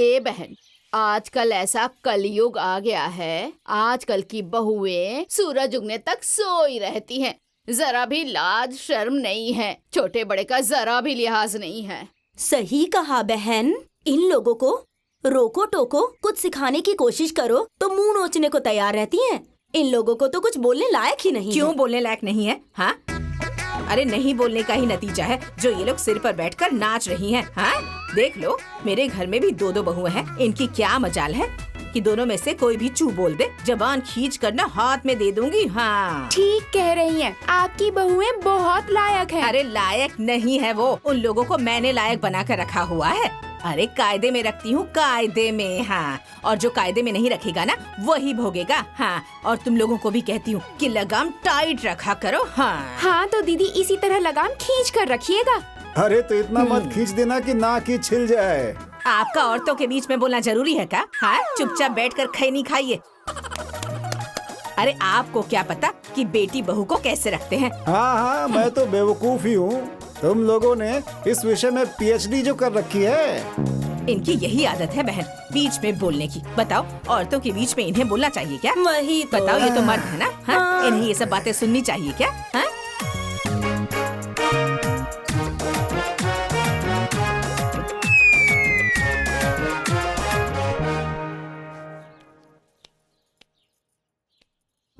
ए बहन, आजकल ऐसा कलयुग आ गया है, आजकल की बहुएं सूरज उगने तक सोई रहती हैं। जरा भी लाज शर्म नहीं है, छोटे बड़े का जरा भी लिहाज नहीं है। सही कहा बहन। इन लोगों को रोको टोको, कुछ सिखाने की कोशिश करो तो मुंह नोचने को तैयार रहती हैं। इन लोगों को तो कुछ बोलने लायक ही नहीं क्यों है। बोलने लायक नहीं है? हाँ, अरे नहीं बोलने का ही नतीजा है जो ये लोग सिर पर बैठकर नाच रही हैं। हाँ, देख लो, मेरे घर में भी दो दो बहुएं हैं। इनकी क्या मजाल है कि दोनों में से कोई भी चू बोल दे, जबान खींच कर ना हाथ में दे दूंगी। हाँ, ठीक कह रही हैं, आपकी बहुएं बहुत लायक हैं। अरे लायक नहीं है वो, उन लोगों को मैंने लायक बना कर रखा हुआ है। अरे कायदे में रखती हूँ, कायदे में। हाँ, और जो कायदे में नहीं रखेगा ना वही भोगेगा। हाँ, और तुम लोगों को भी कहती हूँ कि लगाम टाइट रखा करो। हाँ हाँ तो दीदी इसी तरह लगाम खींच कर रखिएगा। अरे तो इतना मत खींच देना कि नाक ही छिल जाए। आपका औरतों के बीच में बोलना जरूरी है क्या? हाँ, चुपचाप बैठकर खैनी खाइए। अरे आपको क्या पता कि बेटी बहू को कैसे रखते हैं? हाँ हाँ, मैं तो बेवकूफ ही हूँ। तुम लोगों ने इस विषय में पीएचडी जो कर रखी है। इनकी यही आदत है बहन, बीच में बोलने की। बताओ, औरतों के बीच में इन्हें बोलना चाहिए क्या? वही तो। बताओ, ये तो मर्द है ना। हाँ? हाँ। इन्हें ये सब बातें सुननी चाहिए क्या? हाँ?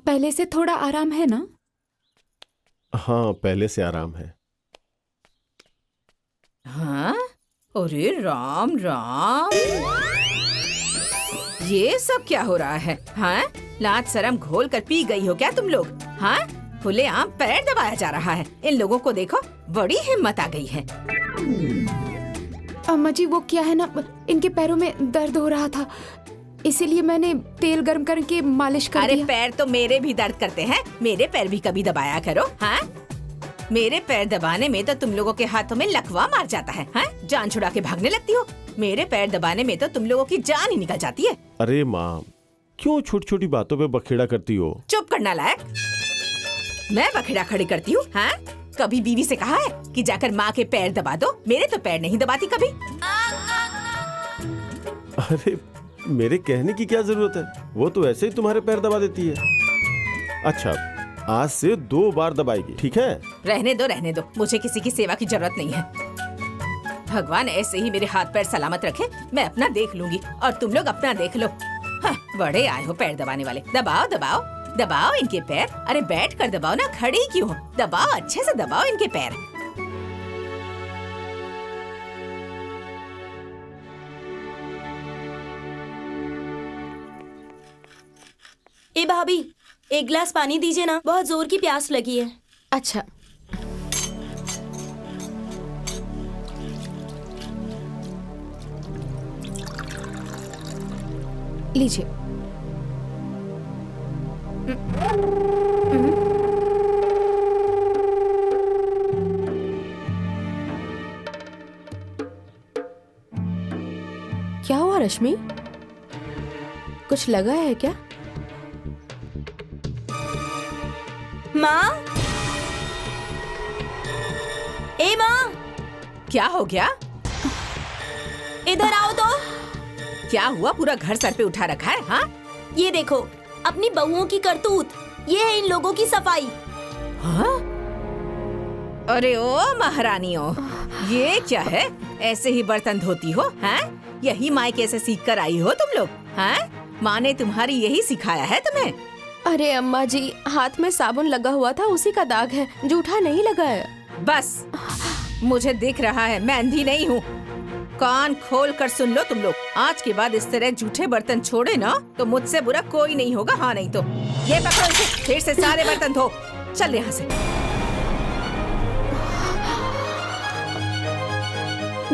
पहले से थोड़ा आराम है ना? हाँ, पहले से आराम है। हाँ? अरे राम राम, ये सब क्या हो रहा है? हाँ, लाज शर्म घोल कर पी गई हो क्या तुम लोग? हाँ, खुले आम पैर दबाया जा रहा है। इन लोगों को देखो, बड़ी हिम्मत आ गई है। अम्मा जी, वो क्या है ना, इनके पैरों में दर्द हो रहा था, इसीलिए मैंने तेल गर्म करके मालिश कर अरे दिया। पैर तो मेरे भी दर्द करते हैं, मेरे पैर भी कभी दबाया करो। हाँ, मेरे पैर दबाने में तो तुम लोगों के हाथों में लकवा मार जाता है। हाँ, जान छुड़ा के भागने लगती हो। मेरे पैर दबाने में तो तुम लोगों की जान ही निकल जाती है। अरे माँ, क्यों छोटी छोटी बातों पे बखेड़ा करती हो? चुप करना लायक, मैं बखेड़ा खड़ी करती हूँ? हाँ, कभी बीवी से कहा है कि जाकर माँ के पैर दबा दो? मेरे तो पैर नहीं दबाती कभी। अरे मेरे कहने की क्या जरूरत है, वो तो ऐसे ही तुम्हारे पैर दबा देती है। अच्छा, आज से 2 बार दबाएगी, ठीक है? रहने दो, मुझे किसी की सेवा की जरूरत नहीं है। भगवान ऐसे ही मेरे हाथ पैर सलामत रखे, मैं अपना देख लूंगी और तुम लोग अपना देख लो। हाँ, बड़े आए हो पैर दबाने वाले। दबाओ दबाओ दबाओ इनके पैर। अरे बैठ कर दबाओ ना, खड़ी क्यों हो? दबाओ, अच्छे से दबाओ इनके पैर। ए भाभी, एक गिलास पानी दीजिए ना, बहुत जोर की प्यास लगी है। अच्छा, लीजिए। क्या हुआ रश्मि, कुछ लगा है क्या? माँ, ए माँ, क्या हो गया? इधर आओ तो। क्या हुआ? पूरा घर सर पे उठा रखा है। हाँ, ये देखो, अपनी बहुओं की करतूत। ये है इन लोगों की सफाई। हाँ? अरे ओ महारानियों, ये क्या है? ऐसे ही बर्तन धोती हो? हाँ, यही मायके से सीख कर आई हो तुम लोग? हाँ, माँ ने तुम्हारी यही सिखाया है तुम्हें? अरे अम्मा जी, हाथ में साबुन लगा हुआ था, उसी का दाग है, जूठा नहीं लगा है। बस, मुझे दिख रहा है, मैं अंधी नहीं हूँ। कान खोल कर सुन लो तुम लोग, आज के बाद इस तरह जूठे बर्तन छोड़े ना तो मुझसे बुरा कोई नहीं होगा। हाँ नहीं तो ये पकड़ो इसे, फिर से सारे बर्तन धो। चल यहाँ से।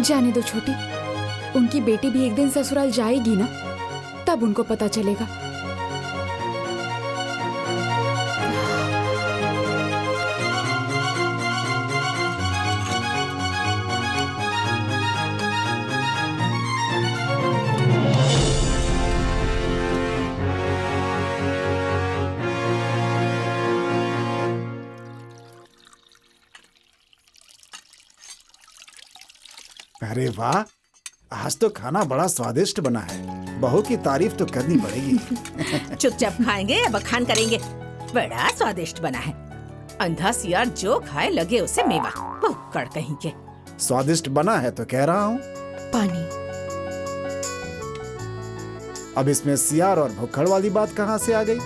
जाने दो छोटी, उनकी बेटी भी एक दिन ससुराल जाएगी ना, तब उनको पता चलेगा। अरे वाह, आज तो खाना बड़ा स्वादिष्ट बना है। बहू की तारीफ तो करनी पड़ेगी। चुपचाप खाएंगे या बखान करेंगे? बड़ा स्वादिष्ट बना है। अंधा सियार जो खाए लगे उसे मेवा। भुक्कड़ कहीं के। स्वादिष्ट बना है तो कह रहा हूँ। पानी। अब इसमें सियार और भुक्खड़ वाली बात कहाँ से आ गई?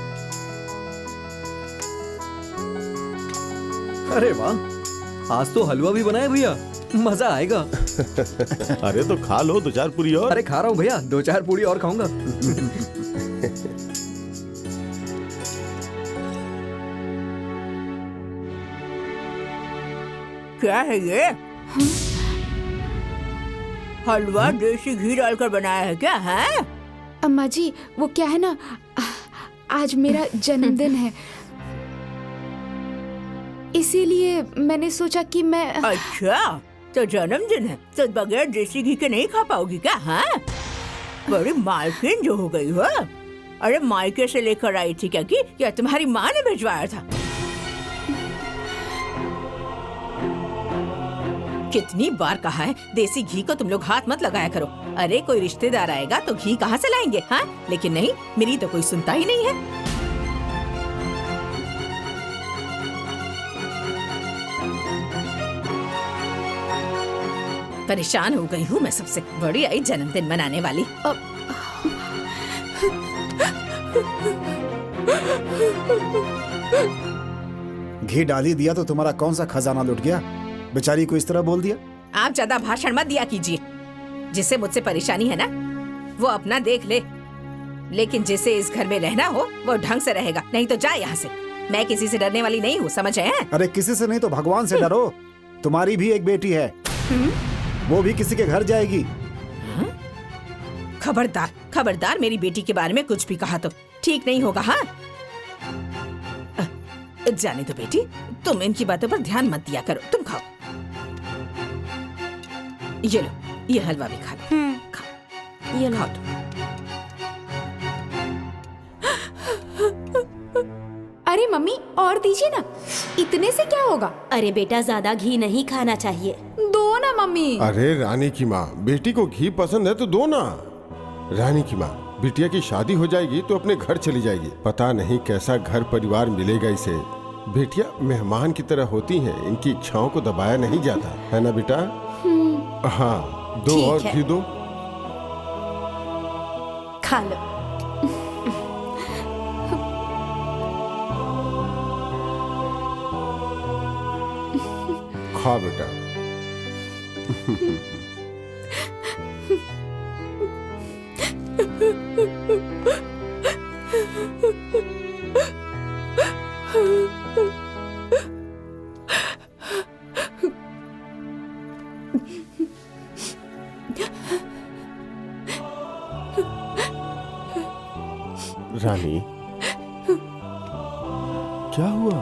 अरे वाह, आज तो हलवा भी बनाए भैया, मजा आएगा। अरे तो खा लो 2-4 पूरी और। अरे खा रहा हूँ भैया, 2-4 पूरी और खाऊंगा। क्या है ये? हलवा देसी घी डालकर बनाया है क्या? है अम्मा जी, वो क्या है ना, आज मेरा जन्मदिन है, इसीलिए मैंने सोचा कि मैं। अच्छा, तो जन्मदिन है तो बगैर देसी घी के नहीं खा पाओगी क्या? हाँ, बड़ी मालकिन जो हो गई हो। अरे मायके से लेकर आई थी क्या कि या तुम्हारी माँ ने भिजवाया था? कितनी बार कहा है देसी घी को तुम लोग हाथ मत लगाया करो। अरे कोई रिश्तेदार आएगा तो घी कहाँ से लाएंगे? हाँ, लेकिन नहीं, मेरी तो कोई सुनता ही नहीं है। परेशान हो गई हूँ मैं सबसे। बड़ी आई जन्मदिन मनाने वाली। घी डाली दिया तो तुम्हारा कौन सा खजाना लुट गया? बेचारी को इस तरह बोल दिया। आप ज्यादा भाषण मत दिया कीजिए। जिसे मुझसे परेशानी है ना, वो अपना देख ले, लेकिन जिसे इस घर में रहना हो वो ढंग से रहेगा, नहीं तो जा यहाँ से। मैं किसी से डरने वाली नहीं हूँ, समझ रहे हैं? अरे किसी से नहीं तो भगवान से डरो। तुम्हारी भी एक बेटी है, वो भी किसी के घर जाएगी। खबरदार, खबरदार, मेरी बेटी के बारे में कुछ भी कहा तो ठीक नहीं होगा। हाँ, जाने दो बेटी, तुम इनकी बातों पर ध्यान मत दिया करो। तुम खाओ, ये लो, ये हलवा भी खा लो। खाओ, ये खाओ तुम। अरे मम्मी, और दीजिए ना, इतने से क्या होगा? अरे बेटा, ज्यादा घी नहीं खाना चाहिए। दो ना मम्मी। अरे रानी की माँ, बेटी को घी पसंद है तो दो ना। रानी की माँ, बिटिया की शादी हो जाएगी तो अपने घर चली जाएगी। पता नहीं कैसा घर परिवार मिलेगा इसे। बेटियां मेहमान की तरह होती हैं, इनकी इच्छाओं को दबाया नहीं जाता है ना बेटा? हाँ, दो ठीक और है। घी दो। खा लो। खा बेटा। रानी, क्या हुआ?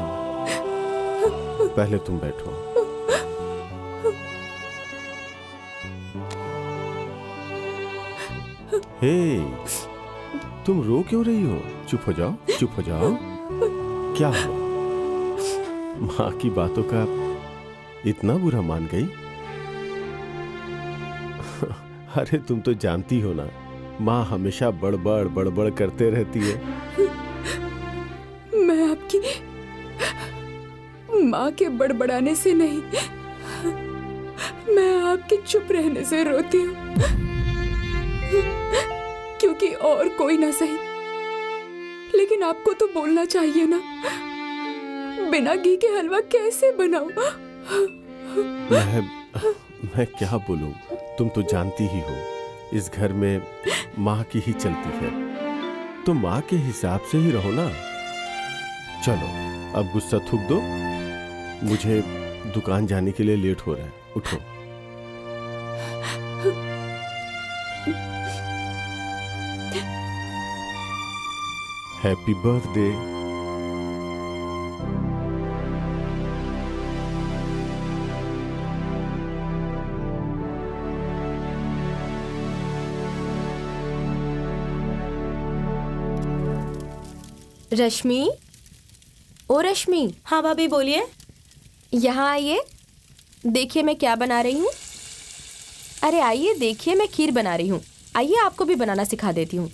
पहले तुम बैठो। हे, तुम रो क्यों रही हो? चुप हो जाओ, चुप हो जाओ। क्या हुआ? माँ की बातों का इतना बुरा मान गई? अरे तुम तो जानती हो ना, माँ हमेशा बड़बड़ बड़बड़ करते रहती है। मैं आपकी माँ के बड़बड़ाने से नहीं, मैं आपके चुप रहने से रोती हूँ। क्योंकि और कोई ना सही, लेकिन आपको तो बोलना चाहिए ना, बिना घी के हलवा कैसे बनाऊं? मैं क्या बोलूं? तुम तो जानती ही हो, इस घर में माँ की ही चलती है, तो माँ के हिसाब से ही रहो ना। चलो अब गुस्सा थूक दो, मुझे दुकान जाने के लिए लेट हो रहा है। उठो। Happy birthday. रश्मि, ओ रश्मि, हाँ भाभी बोलिए। यहाँ आइए, देखिए मैं क्या बना रही हूँ। अरे आइए देखिए, मैं खीर बना रही हूँ। आइए आपको भी बनाना सिखा देती हूँ।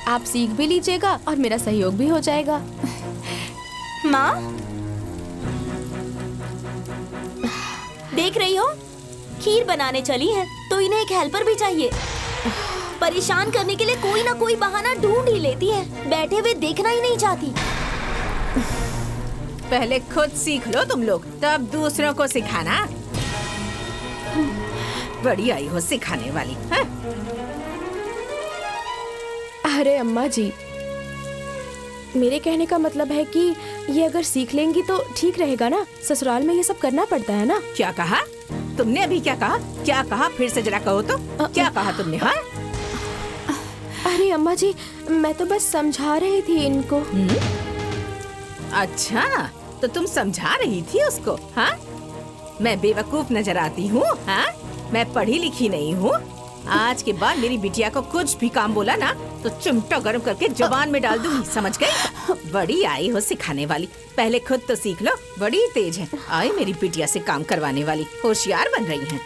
आप सीख भी लीजिएगा और मेरा सहयोग भी हो जाएगा। माँ, देख रही हो, खीर बनाने चली है तो इन्हें एक हेल्पर भी चाहिए। परेशान करने के लिए कोई ना कोई बहाना ढूंढ ही लेती है। बैठे हुए देखना ही नहीं चाहती। पहले खुद सीख लो तुम लोग, तब दूसरों को सिखाना। बड़ी आई हो सिखाने वाली। हाँ? अरे अम्मा जी, मेरे कहने का मतलब है कि ये अगर सीख लेंगी तो ठीक रहेगा ना। ससुराल में ये सब करना पड़ता है ना। क्या कहा तुमने? अभी क्या कहा? क्या कहा? फिर से जरा कहो तो। क्या कहा तुमने? हाँ? अरे अम्मा जी, मैं तो बस समझा रही थी इनको। अच्छा, तो तुम समझा रही थी उसको? हाँ? मैं बेवकूफ नजर आती हूँ? हाँ? मैं पढ़ी लिखी नहीं हूँ? आज के बाद मेरी बिटिया को कुछ भी काम बोला ना तो चिमटा गर्म करके जुबान में डाल दूंगी, समझ गई? बड़ी आई हो सिखाने वाली। पहले खुद तो सीख लो। बड़ी तेज है। आई मेरी बिटिया से काम करवाने वाली। होशियार बन रही हैं।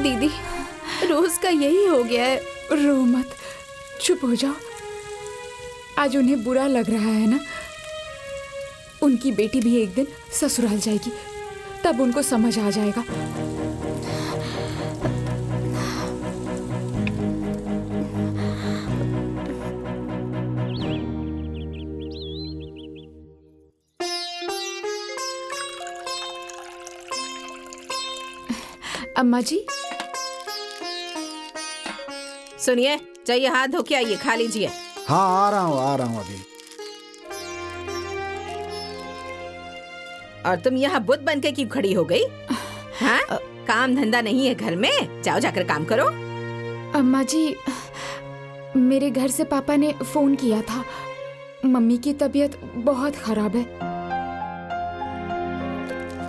दीदी, रोज का यही हो गया है। रो मत, चुप हो जाओ। आज उन्हें बुरा लग रहा है ना। उनकी बेटी भी एक दिन ससुराल जाएगी, तब उनको समझ आ जाएगा। अम्मा जी, सुनिए, जाइए हाथ धो के आइए, खा लीजिए। हाँ, आ रहा हूँ अभी। और तुम यहाँ बुत बन के क्यों खड़ी हो गई? हाँ? काम धंधा नहीं है घर में? जाओ जाकर काम करो। अम्मा जी, मेरे घर से पापा ने फोन किया था। मम्मी की तबीयत बहुत खराब है।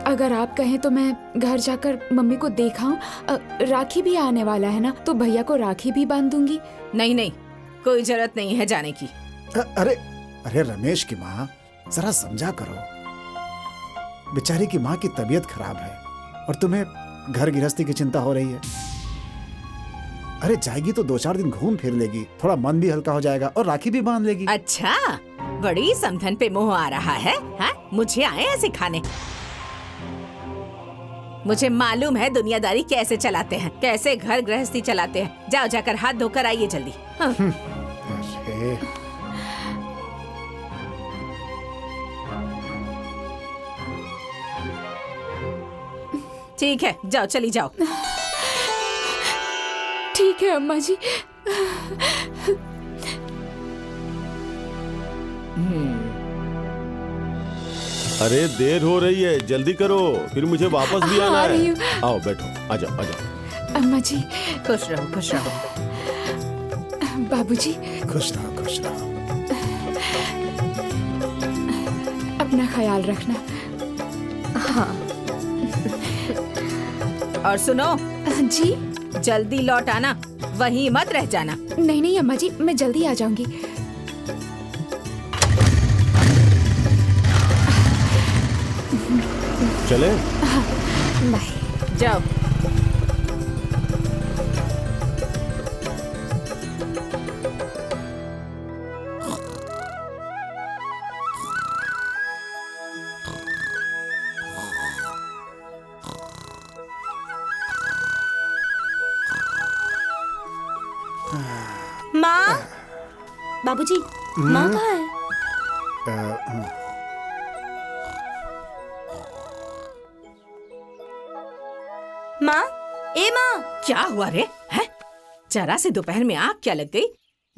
अगर आप कहें तो मैं घर जाकर मम्मी को देखाऊं। राखी भी आने वाला है ना, तो भैया को राखी भी बांध दूंगी। नहीं नहीं, कोई जरूरत नहीं है जाने की। अरे अरे रमेश की माँ, जरा समझा करो। बेचारी की माँ की तबीयत खराब है और तुम्हें घर गृहस्थी की चिंता हो रही है। अरे जाएगी तो 2-4 दिन घूम फिर लेगी, थोड़ा मन भी हल्का हो जाएगा और राखी भी बांध लेगी। अच्छा, बड़ी समधन पे मोह आ रहा है? हाँ? मुझे आए हैं सिखाने। मुझे मालूम है दुनियादारी कैसे चलाते हैं, कैसे घर गृहस्थी चलाते हैं। जाओ जाकर हाथ धोकर आइए जल्दी। हाँ। अरे ठीक है, जाओ, चली जाओ। ठीक है अम्मा जी। अरे देर हो रही है, जल्दी करो, फिर मुझे वापस भी आना आ रही हूँ। है। आओ बैठो, आ जाओ आ जाओ। अम्मा जी, खुश रहो, खुश रहो। बाबूजी, खुश रहो, खुश रहो। अपना ख्याल रखना। और सुनो जी। जल्दी लौट आना, वहीं मत रह जाना। नहीं नहीं अम्मा जी, मैं जल्दी आ जाऊंगी। चले? बाय। जाओ। माँ, बाबूजी, माँ कहाँ है? माँ, ए माँ। क्या हुआ रे? है? जरा से दोपहर में आग क्या लग गई?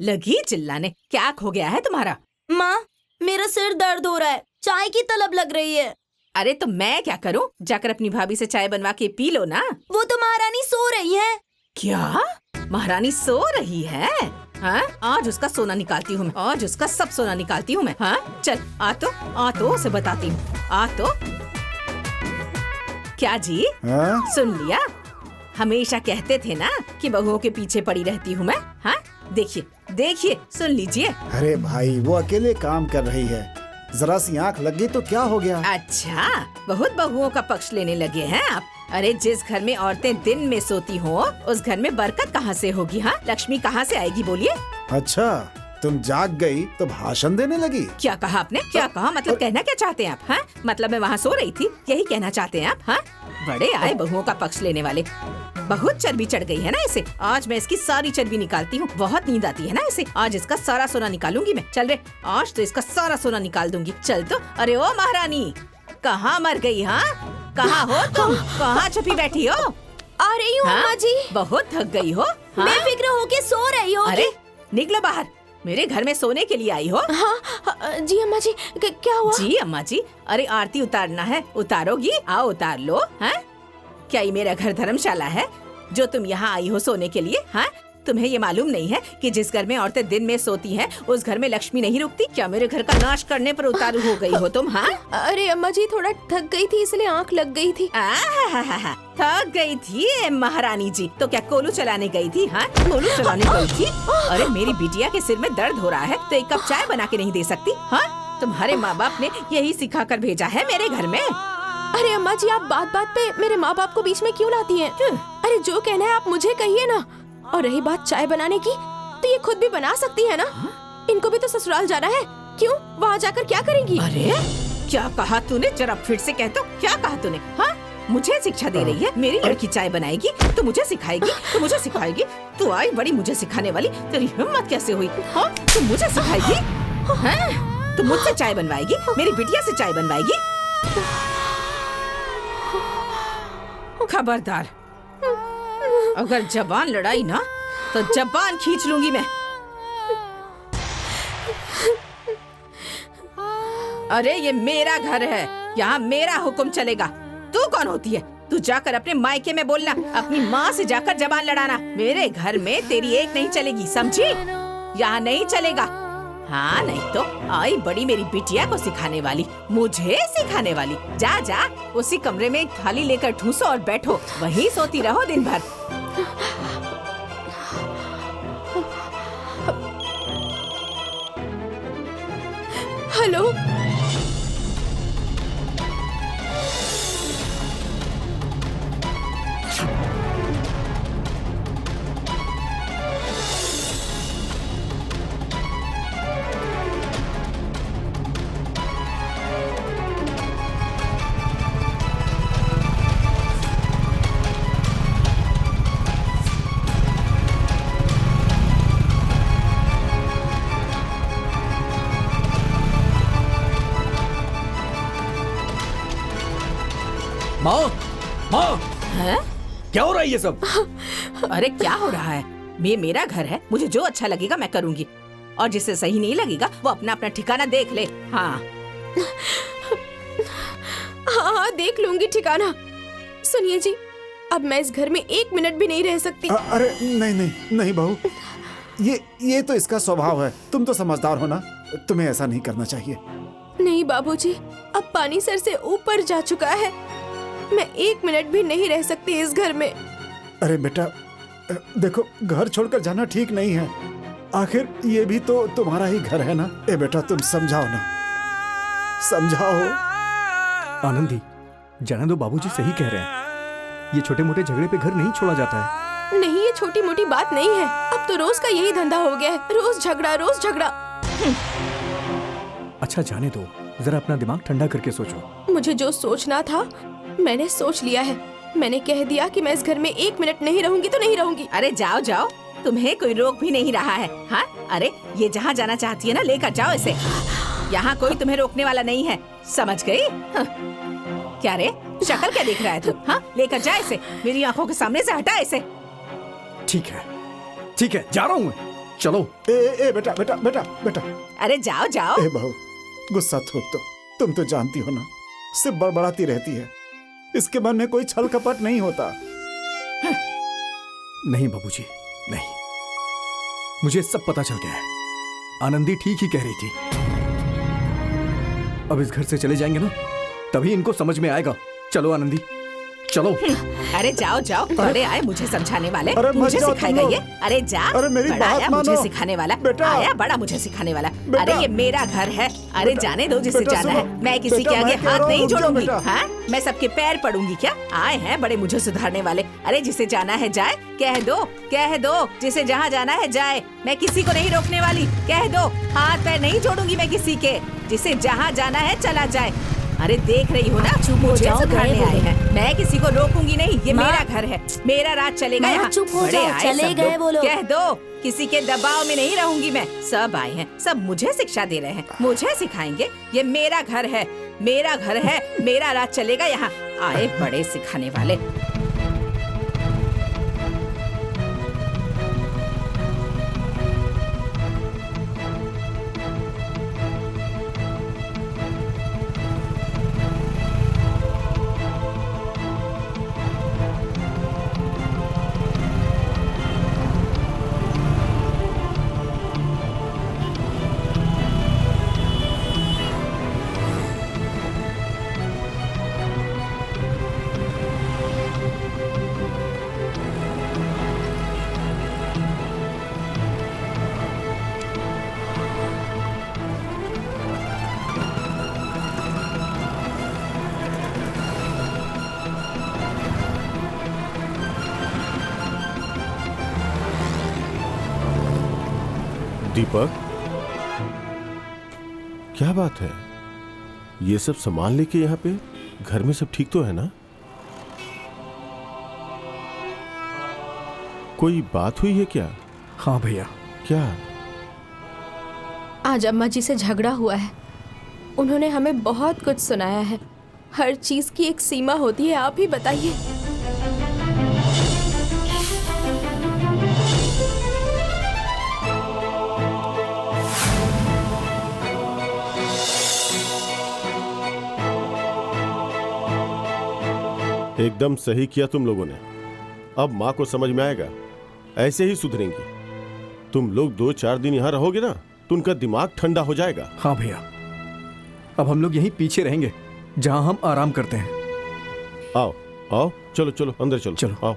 लगी चिल्लाने। क्या खो गया है तुम्हारा? माँ, मेरा सिर दर्द हो रहा है, चाय की तलब लग रही है। अरे तो मैं क्या करूं? जाकर अपनी भाभी से चाय बनवा के पी लो ना। वो तो महारानी सो रही है। क्या? महारानी सो रही है? हाँ? आज उसका सोना निकालती हूँ मैं, आज उसका सब सोना निकालती हूँ मैं। हाँ? चल आ तो उसे बताती हूँ। आ तो। क्या जी? हाँ? सुन लिया? हमेशा कहते थे ना कि बहुओं के पीछे पड़ी रहती हूँ मैं। हाँ? देखिए, देखिए, सुन लीजिए। अरे भाई, वो अकेले काम कर रही है, जरा सी आंख लग गई तो क्या हो गया? अच्छा, बहुत बहुओं का पक्ष लेने लगे हैं आप। अरे जिस घर में औरतें दिन में सोती हो, उस घर में बरकत कहाँ से होगी? हाँ, लक्ष्मी कहाँ से आएगी बोलिए? अच्छा, तुम जाग गई तो भाषण देने लगी? क्या कहा आपने? क्या कहा? मतलब कहना क्या चाहते हैं आप? हाँ, मतलब मैं वहाँ सो रही थी, यही कहना चाहते हैं आप? हाँ, बड़े आए बहुओं का पक्ष लेने वाले। बहुत चर्बी चढ़ गई है ना इसे। आज मैं इसकी सारी चर्बी निकालती हूँ। बहुत नींद आती है ना इसे। आज इसका सारा सोना निकालूंगी मैं। चल रे, आज तो इसका सारा सोना निकाल दूंगी। चल तो। अरे ओ महारानी, कहाँ मर गई? हाँ, कहाँ हो तुम? कहाँ छुपी बैठी हो? आ रही हूँ अम्मा जी। बहुत थक गई हो? हाँ? बेफिक्र होके सो रही हो? अरे निकलो बाहर, मेरे घर में सोने के लिए आई हो? हाँ जी अम्मा जी, क्या हुआ? जी अम्मा जी, अरे आरती उतारना है, उतारोगी? आओ उतार लो। हैं? क्या ये मेरा घर धर्मशाला है जो तुम यहाँ आई हो सोने के लिए? हाँ, तुम्हें ये मालूम नहीं है कि जिस घर में औरतें दिन में सोती हैं, उस घर में लक्ष्मी नहीं रुकती? क्या मेरे घर का नाश करने पर उतारू हो गई हो तुम? हाँ, अरे अम्मा जी, थोड़ा थक गई थी इसलिए आंख लग गई थी। थक गई थी महारानी जी? तो क्या कोलू चलाने गई थी? हाँ, कोलू चलाने गई थी? अरे मेरी बिटिया के सिर में दर्द हो रहा है तो एक कप चाय बना के नहीं दे सकती? हाँ, तुम्हारे माँ बाप ने यही सिखा कर भेजा है मेरे घर में। अरे अम्मा जी, आप बात बात पे मेरे माँ बाप को बीच में क्यों लाती हैं? अरे जो कहना है आप मुझे कहिए ना। और रही बात चाय बनाने की, तो ये खुद भी बना सकती है ना। इनको भी तो ससुराल जाना है, क्यों? वहाँ जाकर क्या करेंगी? अरे क्या कहा तूने? जरा फिर से कह तो, क्या कहा तूने? हाँ, मुझे शिक्षा दे रही है? मेरी लड़की चाय बनाएगी तो मुझे सिखाएगी, तो मुझे सिखाएगी? तू आई बड़ी मुझे सिखाने वाली, तेरी हिम्मत कैसे हुई? हाँ, तू मुझे सिखाएगी? हाँ, तू मुझसे चाय बनवाएगी? मेरी बिटिया से चाय बनवाएगी? खबरदार, अगर जबान लड़ाई ना तो जबान खींच लूंगी मैं। अरे ये मेरा घर है, यहाँ मेरा हुक्म चलेगा। तू कौन होती है? तू जाकर अपने मायके में बोलना, अपनी माँ से जाकर जबान लड़ाना। मेरे घर में तेरी एक नहीं चलेगी, समझी? यहाँ नहीं चलेगा। हाँ, नहीं तो आई बड़ी मेरी बिटिया को सिखाने वाली, मुझे सिखाने वाली। जा जा, उसी कमरे में एक थाली लेकर ठूसो और बैठो, वहीं सोती रहो दिन भर। हेलो, माँ, माँ, हैं? क्या हो रहा है ये सब? अरे क्या हो रहा है? ये मेरा घर है, मुझे जो अच्छा लगेगा मैं करूँगी, और जिसे सही नहीं लगेगा वो अपना अपना ठिकाना देख ले। हाँ हाँ हाँ, देख लूंगी ठिकाना। सुनिए जी, अब मैं इस घर में एक मिनट भी नहीं रह सकती। अरे नहीं नहीं नहीं बहू, ये तो इसका स्वभाव है। तुम तो समझदार हो ना, तुम्हें ऐसा नहीं करना चाहिए। नहीं बाबूजी, अब पानी सर से ऊपर जा चुका है। मैं एक मिनट भी नहीं रह सकती इस घर में। अरे बेटा, देखो, घर छोड़कर जाना ठीक नहीं है। आखिर ये भी तो तुम्हारा ही घर है ना। ए बेटा, तुम समझाओ ना, समझाओ। आनंदी, जाने दो, बाबूजी सही कह रहे हैं। ये छोटे मोटे झगड़े पे घर नहीं छोड़ा जाता है। नहीं, ये छोटी मोटी बात नहीं है। अब तो रोज का यही धंधा हो गया है, रोज झगड़ा, रोज झगड़ा। अच्छा जाने दो, जरा अपना दिमाग ठंडा करके सोचो। मुझे जो सोचना था मैंने सोच लिया है। मैंने कह दिया कि मैं इस घर में एक मिनट नहीं रहूंगी तो नहीं रहूंगी। अरे जाओ जाओ, तुम्हें कोई रोक भी नहीं रहा है। हाँ, अरे ये जहाँ जाना चाहती है ना, लेकर जाओ इसे। यहाँ कोई तुम्हें रोकने वाला नहीं है, समझ गई? हाँ। क्या रे, शक्ल क्या देख रहा है तू? हाँ, लेकर जा इसे, मेरी आंखों के सामने से हटा इसे। ठीक है, ठीक है, जा रहा हूँ मैं। चलो। ए बेटा बेटा बेटा बेटा। अरे जाओ जाओ। ए बहू, गुस्सा थूक दो। तुम तो जानती हो ना, सिर्फ बड़बड़ाती रहती है, इसके मन में कोई छल कपट नहीं होता। नहीं बाबूजी, नहीं, मुझे सब पता चल गया है। आनंदी ठीक ही कह रही थी। अब इस घर से चले जाएंगे ना, तभी इनको समझ में आएगा। चलो आनंदी, चलो। अरे जाओ जाओ, बड़े आए मुझे समझाने वाले। अरे मत मुझे जाओ सिखाएगा तुम ये। लोग। अरे जा। अरे मेरी बड़ा बात आया मानो। मुझे सिखाने वाला। बेटा। आया बड़ा मुझे सिखाने वाला। बेटा। अरे ये मेरा घर है। अरे बेटा। जाने दो जिसे बेटा जाना सुनो। है। मैं किसी बेटा, के आगे मैं कह हाथ रहा हूँ, नहीं रुक जाओ जोड़ूंगी। बेटा। हाँ, मैं सबके पैर पड़ूंगी क्या? आए हैं बड़े मुझे सुधारने वाले। अरे जिसे जाना है जाए, कह दो। जिसे जहाँ जाना है जाए। मैं किसी को नहीं रोकने वाली। कह दो, हाथ पैर नहीं जोड़ूंगी मैं किसी के। जिसे जहाँ जाना है चला जाए। अरे देख रही हो ना, चुप हो मुझे जाओ, सुधारने गए वो आए हैं। मैं किसी को रोकूंगी नहीं। ये माँ। मेरा घर है, मेरा राज चलेगा माँ, यहाँ। चुप हो बड़े जाओ, आए चले सब गए वो लोग। कह दो, किसी के दबाव में नहीं रहूंगी मैं। सब आए हैं, सब मुझे शिक्षा दे रहे हैं, मुझे सिखाएंगे। ये मेरा घर है, मेरा राज चलेगा यहाँ। आए बड़े सिखाने वाले। दीपक, क्या बात है? ये सब सामान लेके यहाँ पे? घर में सब ठीक तो है ना? कोई बात हुई है क्या? हाँ भैया। क्या? आज अम्मा जी से झगड़ा हुआ है। उन्होंने हमें बहुत कुछ सुनाया है। हर चीज की एक सीमा होती है, आप ही बताइए। एकदम सही किया तुम लोगों ने। अब माँ को समझ में आएगा, ऐसे ही सुधरेंगी। तुम लोग 2-4 दिन यहाँ रहोगे ना, तो उनका दिमाग ठंडा हो जाएगा। हाँ भैया, अब हम लोग यहीं पीछे रहेंगे जहाँ हम आराम करते हैं। आओ आओ, चलो चलो अंदर चलो। चलो। आओ।